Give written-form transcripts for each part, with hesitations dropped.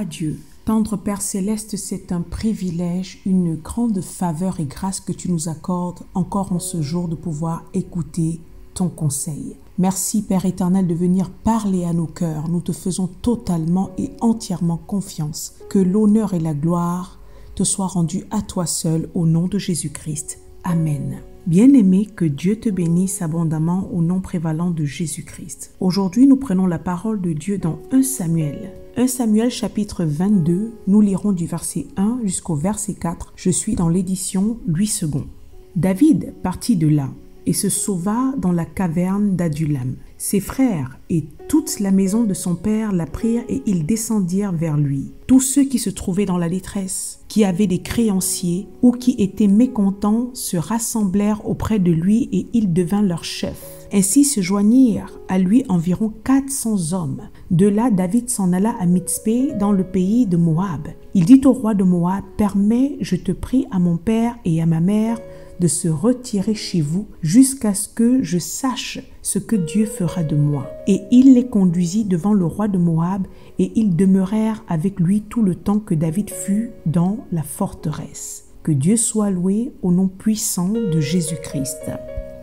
Dieu. Tendre Père Céleste, c'est un privilège, une grande faveur et grâce que tu nous accordes encore en ce jour de pouvoir écouter ton conseil. Merci Père éternel de venir parler à nos cœurs. Nous te faisons totalement et entièrement confiance. Que l'honneur et la gloire te soient rendus à toi seul au nom de Jésus-Christ. Amen. Bien-aimé, que Dieu te bénisse abondamment au nom prévalant de Jésus-Christ. Aujourd'hui, nous prenons la parole de Dieu dans 1 Samuel. 1 Samuel chapitre 22, nous lirons du verset 1 jusqu'au verset 4. Je suis dans l'édition Louis II. David partit de là et se sauva dans la caverne d'Adullam. Ses frères et toute la maison de son père la prirent et ils descendirent vers lui. Tous ceux qui se trouvaient dans la détresse, qui avaient des créanciers ou qui étaient mécontents se rassemblèrent auprès de lui et il devint leur chef. Ainsi se joignirent à lui environ 400 hommes. De là, David s'en alla à Mitzpé dans le pays de Moab. Il dit au roi de Moab, « Permets, je te prie, à mon père et à ma mère de se retirer chez vous jusqu'à ce que je sache ce que Dieu fera de moi. » Et il les conduisit devant le roi de Moab et ils demeurèrent avec lui tout le temps que David fut dans la forteresse. Que Dieu soit loué au nom puissant de Jésus-Christ.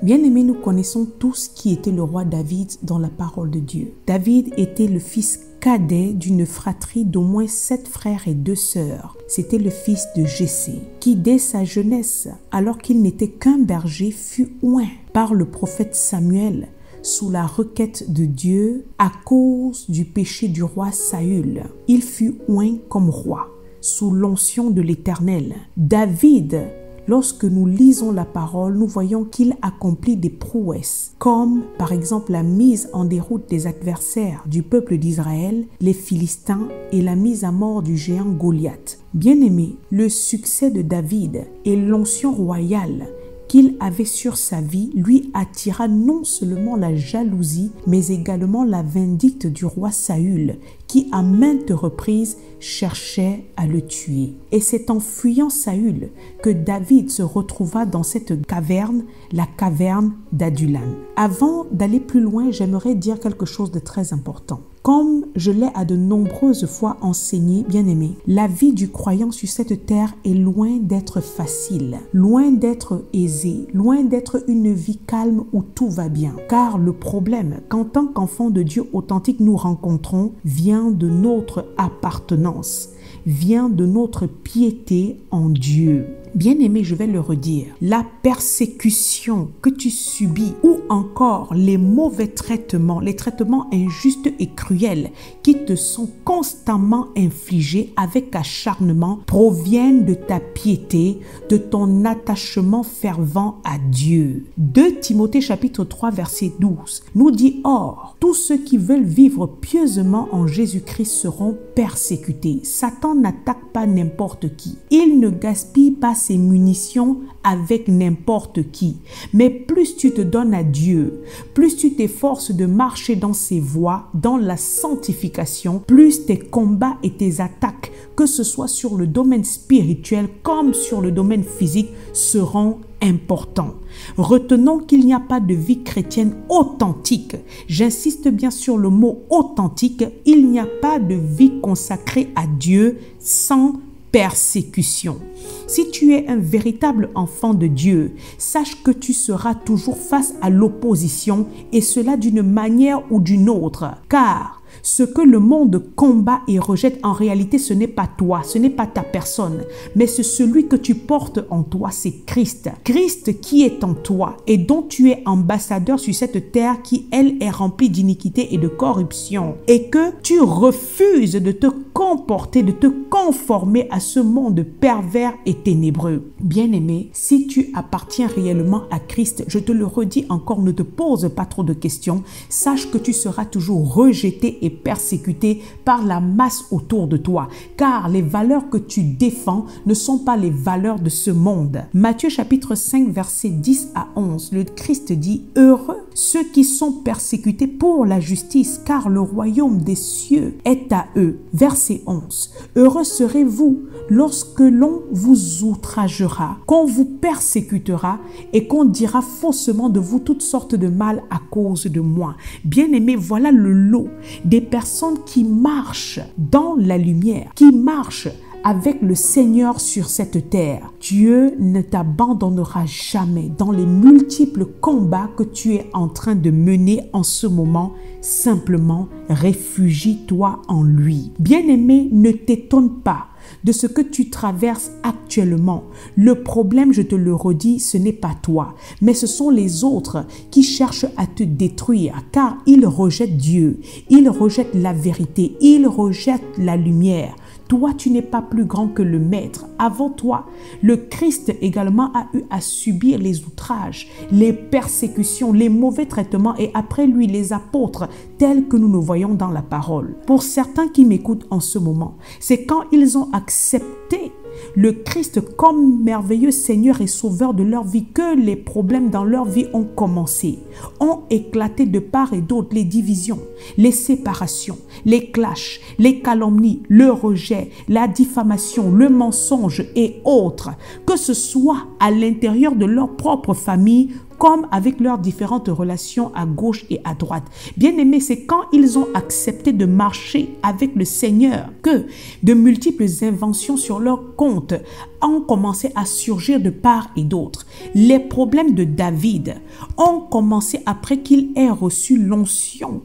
Bien-aimés, nous connaissons tous qui était le roi David dans la parole de Dieu. David était le fils cadet d'une fratrie d'au moins 7 frères et 2 sœurs. C'était le fils de Jessé, qui dès sa jeunesse, alors qu'il n'était qu'un berger, fut oint par le prophète Samuel sous la requête de Dieu à cause du péché du roi Saül. Il fut oint comme roi sous l'onction de l'Éternel. David, lorsque nous lisons la parole, nous voyons qu'il accomplit des prouesses, comme par exemple la mise en déroute des adversaires du peuple d'Israël, les Philistins, et la mise à mort du géant Goliath. Bien-aimé, le succès de David et l'onction royale qu'il avait sur sa vie lui attira non seulement la jalousie, mais également la vindicte du roi Saül, qui à maintes reprises cherchait à le tuer. Et c'est en fuyant Saül que David se retrouva dans cette caverne, la caverne d'Adullam. Avant d'aller plus loin, j'aimerais dire quelque chose de très important. Comme je l'ai à de nombreuses fois enseigné, bien-aimé, la vie du croyant sur cette terre est loin d'être facile, loin d'être aisée, loin d'être une vie calme où tout va bien. Car le problème qu'en tant qu'enfant de Dieu authentique nous rencontrons vient de notre appartenance, vient de notre piété en Dieu. Bien-aimé, je vais le redire, la persécution que tu subis ou encore les mauvais traitements, les traitements injustes et cruels qui te sont constamment infligés avec acharnement proviennent de ta piété, de ton attachement fervent à Dieu. 2 Timothée chapitre 3 verset 12 nous dit « Or, tous ceux qui veulent vivre pieusement en Jésus-Christ seront persécutés. Satan n'attaque pas n'importe qui. Il ne gaspille pas ses munitions avec n'importe qui. Mais plus tu te donnes à Dieu, plus tu t'efforces de marcher dans ses voies, dans la sanctification, plus tes combats et tes attaques, que ce soit sur le domaine spirituel comme sur le domaine physique, seront importants. Retenons qu'il n'y a pas de vie chrétienne authentique. J'insiste bien sur le mot authentique. Il n'y a pas de vie consacrée à Dieu sans persécution. Si tu es un véritable enfant de Dieu, sache que tu seras toujours face à l'opposition et cela d'une manière ou d'une autre. Car ce que le monde combat et rejette, en réalité, ce n'est pas toi, ce n'est pas ta personne, mais c'est celui que tu portes en toi, c'est Christ. Christ qui est en toi et dont tu es ambassadeur sur cette terre qui, elle, est remplie d'iniquité et de corruption. Et que tu refuses de te comporter, de te conformer à ce monde pervers et ténébreux. Bien-aimé, si tu appartiens réellement à Christ, je te le redis encore, ne te pose pas trop de questions. Sache que tu seras toujours rejeté et persécuté par la masse autour de toi, car les valeurs que tu défends ne sont pas les valeurs de ce monde. Matthieu chapitre 5 verset 10 à 11, le Christ dit « Heureux ceux qui sont persécutés pour la justice, car le royaume des cieux est à eux. Verset 11. Heureux serez-vous lorsque l'on vous outragera, qu'on vous persécutera et qu'on dira faussement de vous toutes sortes de mal à cause de moi. Bien-aimés, voilà le lot des personnes qui marchent dans la lumière, qui marchent avec le Seigneur sur cette terre. Dieu ne t'abandonnera jamais dans les multiples combats que tu es en train de mener en ce moment. Simplement, réfugie-toi en lui. Bien-aimé, ne t'étonne pas de ce que tu traverses actuellement. Le problème, je te le redis, ce n'est pas toi, mais ce sont les autres qui cherchent à te détruire, car ils rejettent Dieu, ils rejettent la vérité, ils rejettent la lumière. Toi, tu n'es pas plus grand que le Maître. Avant toi, le Christ également a eu à subir les outrages, les persécutions, les mauvais traitements et après lui, les apôtres, tels que nous nous voyons dans la parole. Pour certains qui m'écoutent en ce moment, c'est quand ils ont accepté le Christ comme merveilleux Seigneur et Sauveur de leur vie que les problèmes dans leur vie ont commencé, ont éclaté de part et d'autre les divisions, les séparations, les clashs, les calomnies, le rejet, la diffamation, le mensonge et autres, que ce soit à l'intérieur de leur propre famille comme avec leurs différentes relations à gauche et à droite. Bien-aimés, c'est quand ils ont accepté de marcher avec le Seigneur que de multiples inventions sur leur compte ont commencé à surgir de part et d'autre. Les problèmes de David ont commencé après qu'il ait reçu l'onction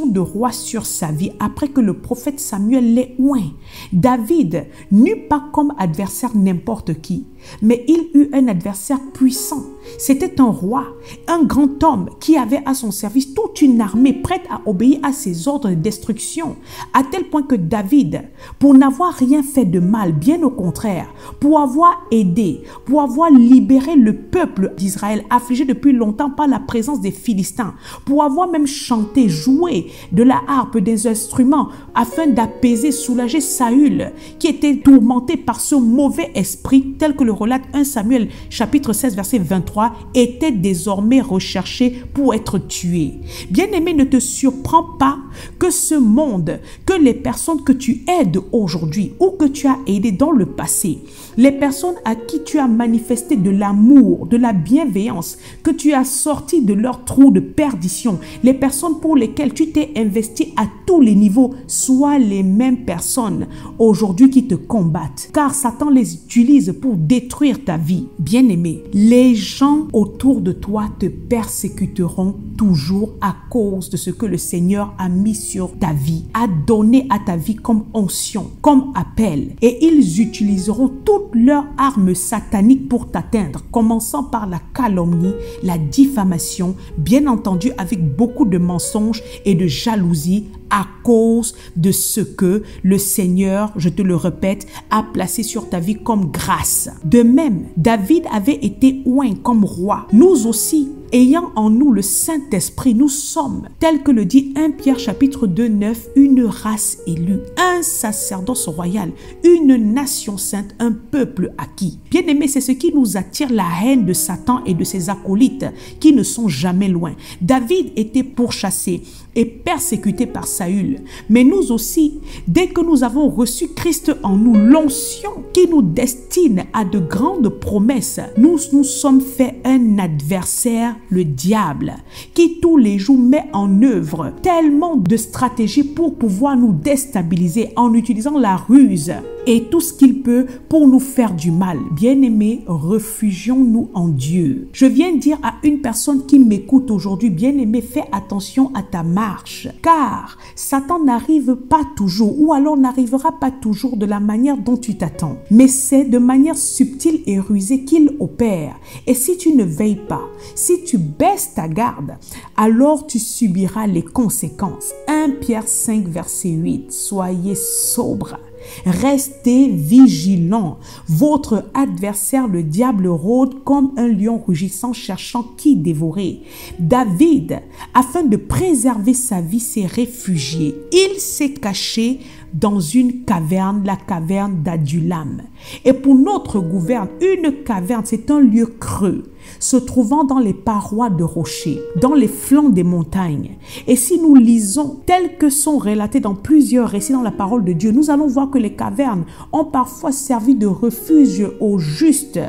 de roi sur sa vie, après que le prophète Samuel l'ait oint. David n'eut pas comme adversaire n'importe qui, mais il eut un adversaire puissant. C'était un roi, un grand homme qui avait à son service toute une armée prête à obéir à ses ordres de destruction, à tel point que David, pour n'avoir rien fait de mal, bien au contraire, pour avoir aidé, pour avoir libéré le peuple d'Israël affligé depuis longtemps par la présence des Philistins, pour avoir même chanté, joué de la harpe, des instruments afin d'apaiser, soulager Saül qui était tourmenté par ce mauvais esprit tel que le relate 1 Samuel chapitre 16 verset 23, était désormais recherché pour être tué. Bien-aimé, ne te surprends pas que ce monde, que les personnes que tu aides aujourd'hui ou que tu as aidé dans le passé, les personnes à qui tu as manifesté de l'amour, de la bienveillance, que tu as sorti de leur trou de perdition, les personnes pour lesquelles tu t'es investi à tous les niveaux, soient les mêmes personnes aujourd'hui qui te combattent. Car Satan les utilise pour détruire ta vie. Bien-aimé, les gens autour de toi te persécuteront toujours à cause de ce que le Seigneur a mis sur ta vie, a donné à ta vie comme onction, comme appel. Et ils utiliseront toutes leurs armes sataniques pour t'atteindre, commençant par la calomnie, la diffamation, bien entendu avec beaucoup de mensonges et de jalousie à cause de ce que le Seigneur, je te le répète, a placé sur ta vie comme grâce. De même, David avait été oint comme roi. Nous aussi, ayant en nous le Saint-Esprit, nous sommes, tel que le dit 1 Pierre chapitre 2, 9, une race élue, un sacerdoce royal, une nation sainte, un peuple acquis. Bien-aimés, c'est ce qui nous attire la haine de Satan et de ses acolytes qui ne sont jamais loin. David était pourchassé et persécuté par Saül. Mais nous aussi, dès que nous avons reçu Christ en nous, l'onction qui nous destine à de grandes promesses, nous sommes fait un adversaire, le diable, qui tous les jours met en œuvre tellement de stratégies pour pouvoir nous déstabiliser en utilisant la ruse et tout ce qu'il peut pour nous faire du mal. Bien-aimés, réfugions-nous en Dieu. Je viens dire à une personne qui m'écoute aujourd'hui, bien-aimé, fais attention à ta marche, car Satan n'arrive pas toujours, ou alors n'arrivera pas toujours de la manière dont tu t'attends. Mais c'est de manière subtile et rusée qu'il opère. Et si tu ne veilles pas, si tu baisses ta garde, alors tu subiras les conséquences. 1 Pierre 5 verset 8, soyez sobres. Restez vigilants. Votre adversaire, le diable, rôde comme un lion rugissant cherchant qui dévorer. David, afin de préserver sa vie, s'est réfugié. Il s'est caché dans une caverne, la caverne d'Adullam. Et pour notre gouverne, une caverne, c'est un lieu creux, se trouvant dans les parois de rochers, dans les flancs des montagnes. Et si nous lisons tels que sont relatés dans plusieurs récits dans la parole de Dieu, nous allons voir que les cavernes ont parfois servi de refuge aux justes,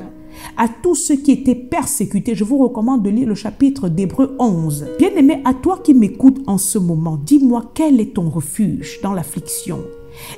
à tous ceux qui étaient persécutés. Je vous recommande de lire le chapitre d'Hébreux 11. Bien-aimé, à toi qui m'écoutes en ce moment, dis-moi quel est ton refuge dans l'affliction.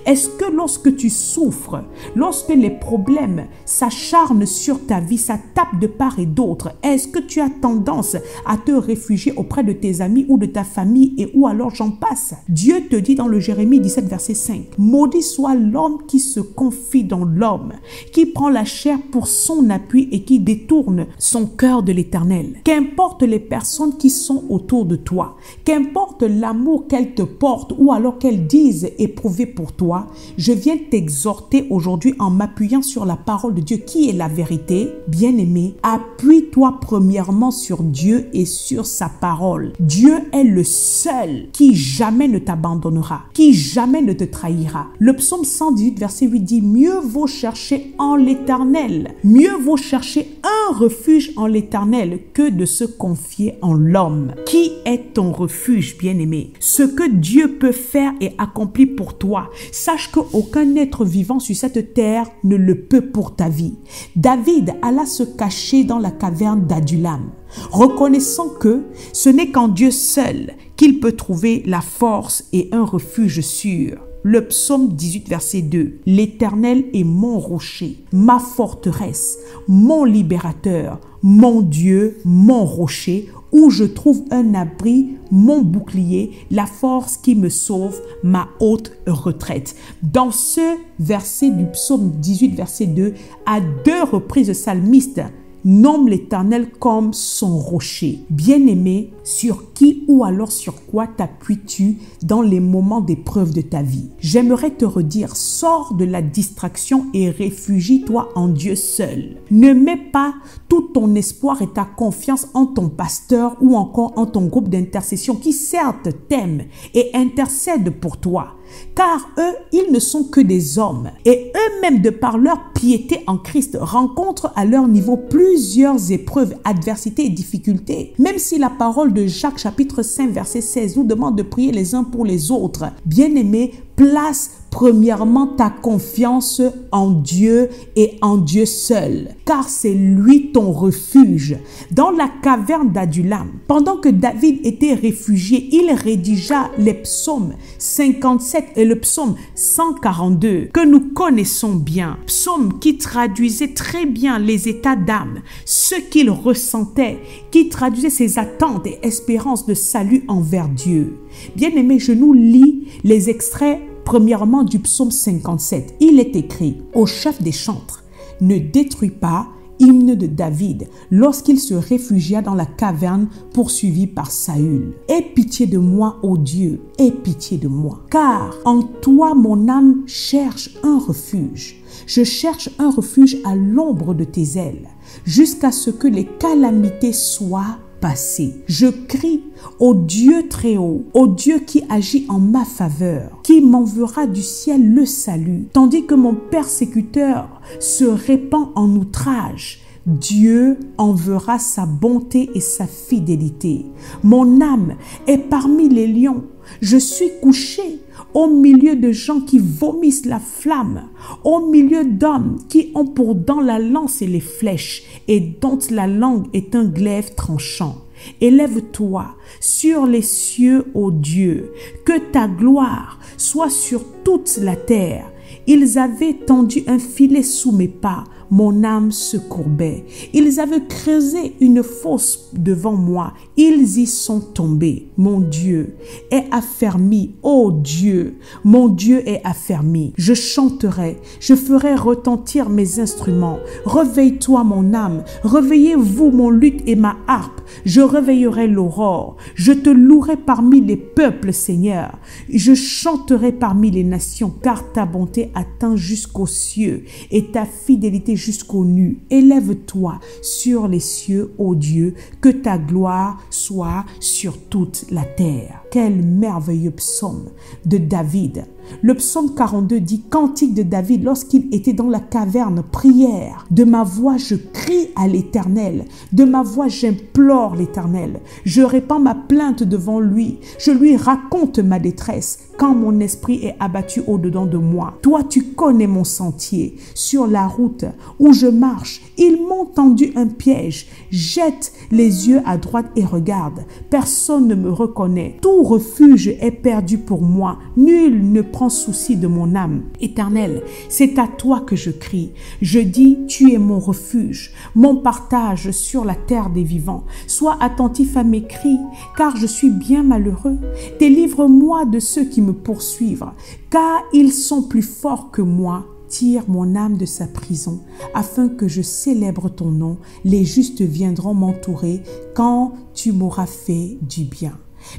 Est-ce que lorsque tu souffres, lorsque les problèmes s'acharnent sur ta vie, ça tape de part et d'autre, est-ce que tu as tendance à te réfugier auprès de tes amis ou de ta famille et ou alors j'en passe? Dieu te dit dans le Jérémie 17 verset 5, « Maudit soit l'homme qui se confie dans l'homme, qui prend la chair pour son appui et qui détourne son cœur de l'Éternel. » Qu'importe les personnes qui sont autour de toi, qu'importe l'amour qu'elles te portent ou alors qu'elles disent éprouver pour toi, je viens t'exhorter aujourd'hui en m'appuyant sur la parole de Dieu qui est la vérité. Bien-aimé, appuie-toi premièrement sur Dieu et sur sa parole. Dieu est le seul qui jamais ne t'abandonnera, qui jamais ne te trahira. Le psaume 118 verset 8 dit, mieux vaut chercher en l'Éternel, mieux vaut chercher un refuge en l'Éternel que de se confier en l'homme. Qui est ton refuge, bien-aimé? Ce que Dieu peut faire et accomplir pour toi, sache qu'aucun être vivant sur cette terre ne le peut pour ta vie. David alla se cacher dans la caverne d'Adullam, reconnaissant que ce n'est qu'en Dieu seul qu'il peut trouver la force et un refuge sûr. Le psaume 18 verset 2, « L'Éternel est mon rocher, ma forteresse, mon libérateur, mon Dieu, mon rocher, où je trouve un abri, mon bouclier, la force qui me sauve, ma haute retraite. » Dans ce verset du psaume 18 verset 2, à 2 reprises le psalmiste nomme l'Éternel comme son rocher. Bien-aimé, sur qui ou alors sur quoi t'appuies-tu dans les moments d'épreuve de ta vie? J'aimerais te redire, sors de la distraction et réfugie-toi en Dieu seul. Ne mets pas tout ton espoir et ta confiance en ton pasteur ou encore en ton groupe d'intercession qui certes t'aime et intercède pour toi. Car eux, ils ne sont que des hommes et eux-mêmes, de par leur piété en Christ, rencontrent à leur niveau plusieurs épreuves, adversités et difficultés. Même si la parole de Jacques chapitre 5 verset 16 nous demande de prier les uns pour les autres, bien-aimés, place premièrement ta confiance en Dieu et en Dieu seul, car c'est lui ton refuge. Dans la caverne d'Adullam, pendant que David était réfugié, il rédigea les psaumes 57 et le psaume 142 que nous connaissons bien. Psaumes qui traduisaient très bien les états d'âme, ce qu'il ressentait, qui traduisaient ses attentes et espérances de salut envers Dieu. Bien-aimés, je nous lis les extraits premièrement du psaume 57. Il est écrit au chef des chantres, « Ne détruis pas, hymne de David, lorsqu'il se réfugia dans la caverne poursuivi par Saül. Aie pitié de moi, ô Dieu, aie pitié de moi. Car en toi mon âme cherche un refuge. Je cherche un refuge à l'ombre de tes ailes, jusqu'à ce que les calamités soient passé. Je crie au Dieu très haut, au Dieu qui agit en ma faveur, qui m'enverra du ciel le salut, tandis que mon persécuteur se répand en outrage. Dieu enverra sa bonté et sa fidélité. Mon âme est parmi les lions. Je suis couché au milieu de gens qui vomissent la flamme, au milieu d'hommes qui ont pour dents la lance et les flèches, et dont la langue est un glaive tranchant. Élève-toi sur les cieux, ô Dieu, que ta gloire soit sur toute la terre. Ils avaient tendu un filet sous mes pas, mon âme se courbait. Ils avaient creusé une fosse devant moi, ils y sont tombés. Mon Dieu est affermi, ô Dieu, mon Dieu est affermi. Je chanterai, je ferai retentir mes instruments. Réveille-toi mon âme, réveillez-vous mon luth et ma harpe. Je réveillerai l'aurore, je te louerai parmi les peuples, Seigneur. Je chanterai parmi les nations, car ta bonté atteint jusqu'aux cieux et ta fidélité jusqu'aux nues. Élève-toi sur les cieux, ô Dieu, que ta gloire soit sur toute la terre. Quel merveilleux psaume de David Le psaume 42 dit, cantique de David, lorsqu'il était dans la caverne, prière. De ma voix, je crie à l'Éternel. De ma voix, j'implore l'Éternel. Je répands ma plainte devant lui. Je lui raconte ma détresse quand mon esprit est abattu au-dedans de moi. Toi, tu connais mon sentier. Sur la route où je marche, ils m'ont tendu un piège. Jette les yeux à droite et regarde. Personne ne me reconnaît. Tout refuge est perdu pour moi. Nul ne prend souci de mon âme. Éternel, c'est à toi que je crie. Je dis, tu es mon refuge, mon partage sur la terre des vivants. Sois attentif à mes cris, car je suis bien malheureux. Délivre-moi de ceux qui me poursuivent, car ils sont plus forts que moi. Tire mon âme de sa prison, afin que je célèbre ton nom. Les justes viendront m'entourer quand tu m'auras fait du bien.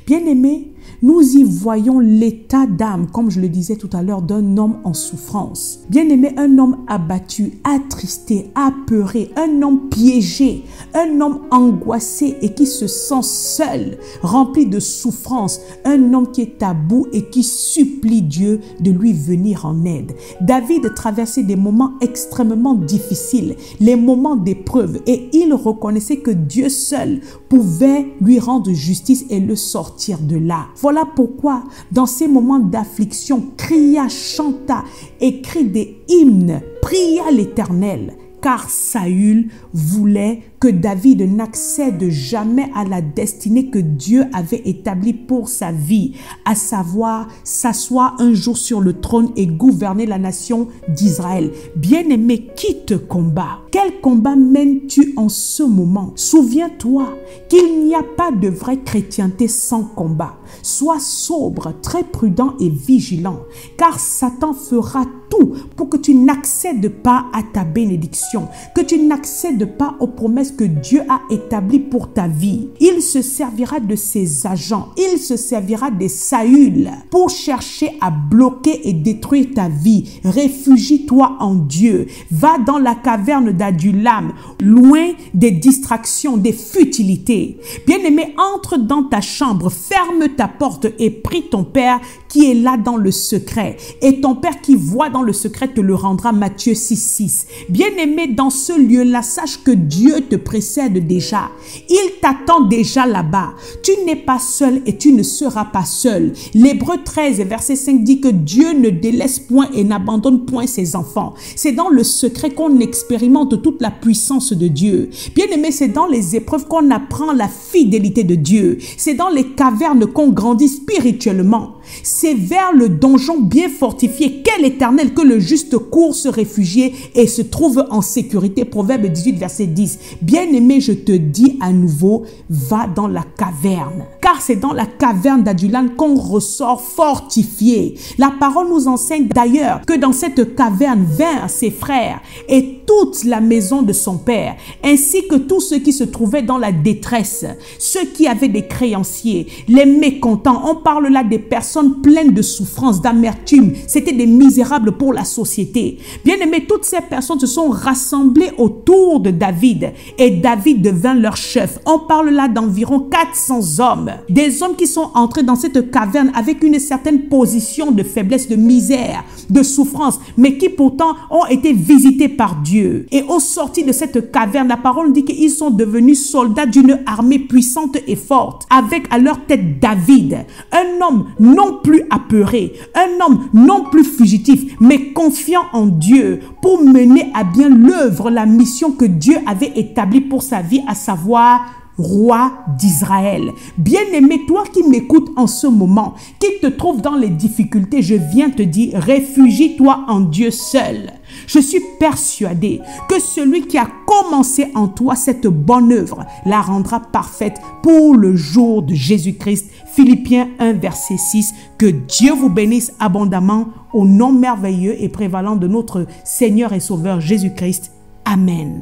Bien-aimés, nous y voyons l'état d'âme, comme je le disais tout à l'heure, d'un homme en souffrance. Bien-aimé, un homme abattu, attristé, apeuré, un homme piégé, un homme angoissé et qui se sent seul, rempli de souffrance, un homme qui est à bout et qui supplie Dieu de lui venir en aide. David traversait des moments extrêmement difficiles, les moments d'épreuve, et il reconnaissait que Dieu seul pouvait lui rendre justice et le sortir de là. Voilà pourquoi, dans ces moments d'affliction, cria, chanta, écrit des hymnes, pria l'Éternel, car Saül voulait que David n'accède jamais à la destinée que Dieu avait établie pour sa vie, à savoir s'asseoir un jour sur le trône et gouverner la nation d'Israël. Bien-aimé, qui te combat? Quel combat mènes-tu en ce moment? Souviens-toi qu'il n'y a pas de vraie chrétienté sans combat. Sois sobre, très prudent et vigilant, car Satan fera tout pour que tu n'accèdes pas à ta bénédiction, que tu n'accèdes pas aux promesses que Dieu a établies pour ta vie. Il se servira de ses agents, il se servira des Saül pour chercher à bloquer et détruire ta vie. Réfugie-toi en Dieu, va dans la caverne d'Adulam, loin des distractions, des futilités. Bien-aimé, entre dans ta chambre, ferme ta porte et prie ton Père qui est là dans le secret. Et ton Père qui voit dans le secret te le rendra. Matthieu 6,6. Bien-aimé, dans ce lieu-là, sache que Dieu te précède déjà. Il t'attend déjà là-bas. Tu n'es pas seul et tu ne seras pas seul. L'Hébreu 13, verset 5 dit que Dieu ne délaisse point et n'abandonne point ses enfants. C'est dans le secret qu'on expérimente toute la puissance de Dieu. Bien-aimé, c'est dans les épreuves qu'on apprend la fidélité de Dieu. C'est dans les cavernes qu'on grandit spirituellement. C'est vers le donjon bien fortifié qu'est l'Éternel que le juste court se réfugier et se trouve en sécurité. Proverbe 18, verset 10. Bien-aimé, je te dis à nouveau, va dans la caverne. Car c'est dans la caverne d'Adulam qu'on ressort fortifié. La parole nous enseigne d'ailleurs que dans cette caverne vinrent ses frères et toute la maison de son père, ainsi que tous ceux qui se trouvaient dans la détresse, ceux qui avaient des créanciers, les mécontents. On parle là des personnes pleines de souffrance, d'amertume. C'était des misérables pour la société. Bien aimé, toutes ces personnes se sont rassemblées autour de David et David devint leur chef. On parle là d'environ 400 hommes. Des hommes qui sont entrés dans cette caverne avec une certaine position de faiblesse, de misère, de souffrance, mais qui pourtant ont été visités par Dieu. Et au sortir de cette caverne, la parole dit qu'ils sont devenus soldats d'une armée puissante et forte, avec à leur tête David, un homme non plus apeuré, un homme non plus fugitif, mais confiant en Dieu pour mener à bien l'œuvre, la mission que Dieu avait établie pour sa vie, à savoir roi d'Israël. Bien-aimé, toi qui m'écoutes en ce moment, qui te trouves dans les difficultés, je viens te dire, réfugie-toi en Dieu seul. Je suis persuadé que celui qui a commencé en toi cette bonne œuvre la rendra parfaite pour le jour de Jésus-Christ. Philippiens 1, verset 6. Que Dieu vous bénisse abondamment au nom merveilleux et prévalant de notre Seigneur et Sauveur Jésus-Christ. Amen.